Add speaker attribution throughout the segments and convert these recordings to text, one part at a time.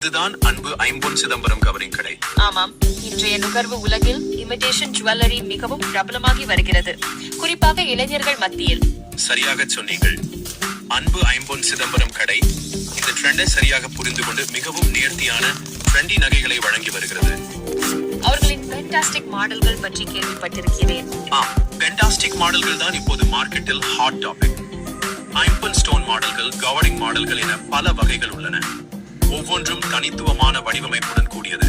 Speaker 1: இதுதான் அன்பு ஐம்பொன் சிதம்பரம் கவரிங் கடை.
Speaker 2: ஆமாம், இன்றைய நுகர்வு உலகில் இமிடேஷன் ஜுவல்லரி மிகவும் பிரபலமாகி வருகிறது, குறிப்பாக இளைஞர்கள் மத்தியில்.
Speaker 1: சரியாக சொன்னீர்கள். அன்பு ஐம்பொன் சிதம்பரம் கடை இந்த ட்ரெண்டை சரியாக புரிந்து கொண்டு மிகவும் நேர்த்தியான ட்ரெண்டி நகைகளை வழங்கி வருகிறது.
Speaker 2: அவர்களின் ஃபேண்டாஸ்டிக் மாடல்கள் பற்றி கேள்விப்பட்டிருக்கிறேன்.
Speaker 1: ஃபேண்டாஸ்டிக் மாடல்கள் தான் இப்போது மார்க்கெட்டில் ஹாட் டாபிக். ஐம்பொன் ஸ்டோன் மாடல்கள், கவரிங் மாடல்கள் என பல வகைகள் உள்ளன. ஒவ்வொன்றும் தனித்துவமான வடிவமைப்புடன் கூடியது.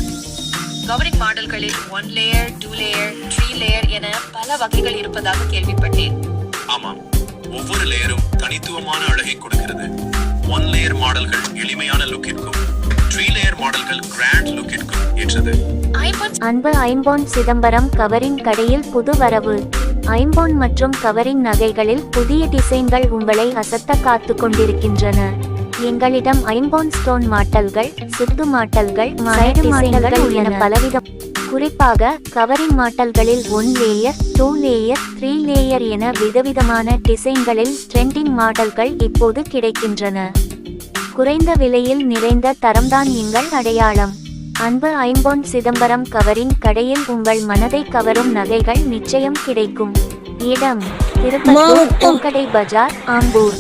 Speaker 2: கவரிங் மாடல்களில் 1 லேயர், 2 லேயர், 3 லேயர் என பல வகைகள் இருப்பதாக கேள்விப்பட்டேன்.
Speaker 1: ஆமாம், ஒவ்வொரு லேயரும் தனித்துவமான அழகை கொடுக்கிறது. 1 லேயர் மாடல்கள் எளிமையான லுக்கிற்கும், 3 லேயர் மாடல்கள் கிராண்ட் லுக்கிற்கும் ஏற்றது.
Speaker 3: அன்பு ஐம்பொன் சிதம்பரம் கவரிங் கடையில் புது வரவு. ஐம்பொன் மற்றும் கவரிங் நகைகளில் புதிய டிசைன்கள் உங்களை அசத்த காத்து கொண்டிருக்கின்றன. எங்களிடம் ஐம்பொன் ஸ்டோன் மாட்டல்கள், சுத்து மாட்டல்கள், சைடு மாட்டல்கள் என பலவிதம். குறிப்பாக கவரிங் மாட்டல்களில் 1 லேயர், 2 லேயர், 3 லேயர் என விதவிதமான டிசைன்களில் ட்ரெண்டிங் மாடல்கள் இப்போது கிடைக்கின்றன. குறைந்த விலையில் நிறைந்த தரம்தான் எங்கள் அடையாளம். அன்பு ஐம்பொன் சிதம்பரம் கவரிங் கடையில் உங்கள் மனதை கவரும் நகைகள் நிச்சயம் கிடைக்கும். இடம்: திருப்பத்தூர், பூக்கடை பஜார், ஆம்பூர்.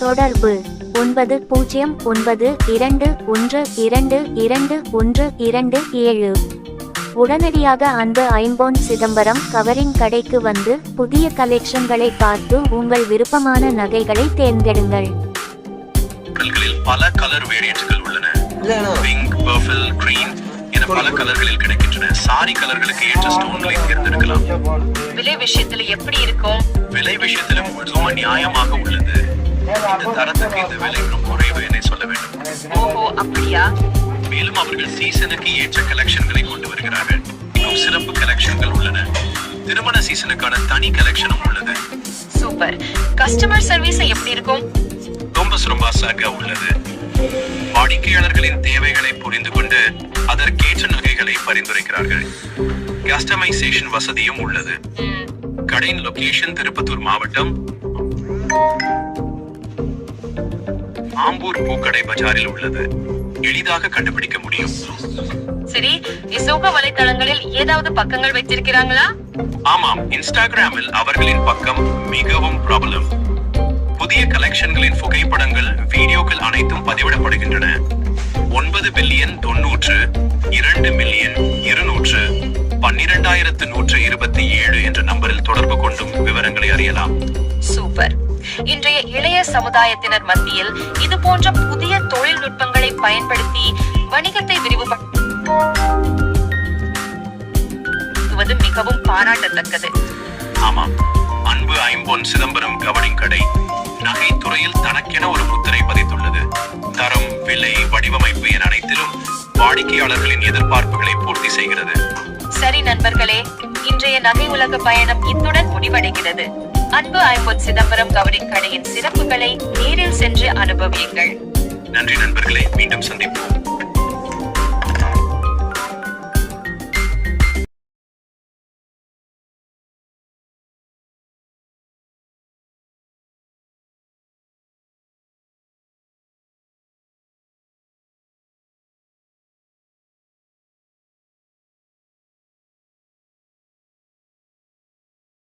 Speaker 3: தொடர்பு: 9092122127. உடனடியாக அன்பு ஐம்பொன் சிதம்பரம் கவரிங் கடைக்கு வந்து புதிய கலெக்ஷன்களை பார்த்து உங்கள் விருப்பமான நகைகளை தேர்ந்தெடுங்கள்.
Speaker 1: பல கலர் வேரியன்ட்கள் உள்ளன. பிங்க், பர்பிள், கிரீன் என பல கலர்களில் கிடைக்கின்றன. சாரி கலர்களுக்கு ஏற்ற ஸ்டோன்களை தேர்ந்தெடுக்கலாம்.
Speaker 2: விலை விஷயத்தில் எப்படி இருக்கும்?
Speaker 1: விலை விஷயத்திலும் முழுவதும் நியாயமாக உள்ளது. இந்த தரத்துக்கு இந்த விலை குறைவு என சொல்ல வேண்டும்.
Speaker 2: ஓஹோ, அப்படியா?
Speaker 1: மேலும் அவர்கள் சீசனுக்கு ஏற்ற கலெக்ஷன்களை கொண்டு வருகிறார்கள். இன்னும் சிறப்பு கலெக்ஷன்கள் உள்ளன. திருமண சீசனுக்கான தனி கலெக்ஷனும் உள்ளது.
Speaker 2: சூப்பர். கஸ்டமர் சர்வீஸ் எப்படி இருக்கும்?
Speaker 1: ரொம்ப உள்ளது. வாடிக்கையாளர்களின் தேவைகளை புரிந்து கொண்டு அதற்கேற்ற நகைகளை பரிந்துரைக்கிறார்கள். கஸ்டமைசேஷன் வசதியும் உள்ளது. கடையின் லொகேஷன் திருப்பத்தூர் மாவட்டம், ஆம்பூர் பூக்கடை பஜாரில் உள்ளது. எளிதாக கண்டுபிடிக்க முடியும்.
Speaker 2: சரி, சமூக வலைத்தளங்களில் ஏதாவது பக்கங்கள் வைத்திருக்கிறாங்களா?
Speaker 1: ஆமாம், இன்ஸ்டாகிராமில் அவர்களின் பக்கம் மிகவும் பிரபலம். புதிய கலெக்ஷன்களின் புகைப்படங்கள், வீடியோக்கள் அனைத்தும் பதிவிடப்படுகின்றன. 9,202,212,127 என்ற நம்பரில் தொடர்பு கொண்டும் விவரங்களை அறியலாம்.
Speaker 2: சூப்பர். இன்றைய இளைய சமுதாயத்தினர் மத்தியில் இது போன்ற புதிய தொழில்நுட்பங்களை பயன்படுத்தி வணிகத்தை விரிவுபடுத்துவது மிகவும் பாராட்டத்தக்கது.
Speaker 1: ஆமாம், அன்பு ஐம்பொன் சிதம்பரம் கவரிங் கடை நகைத்துறையில் தனக்கென ஒரு முத்திரை பதித்துள்ளது. தரம், விலை, வடிவமைப்பு என அனைத்திலும் வாடிக்கையாளர்களின் எதிர்பார்ப்புகளை பூர்த்தி செய்கிறது.
Speaker 2: சரி நண்பர்களே, இன்றைய நகை உலக பயணம் இத்துடன் முடிவடைகிறது. அன்பு ஐம்பொன் சிதம்பரம் கவரிங் கடையின் சிறப்புகளை நேரில் சென்று அனுபவியுங்கள்.
Speaker 1: நன்றி நண்பர்களே, மீண்டும் சந்திப்போம்.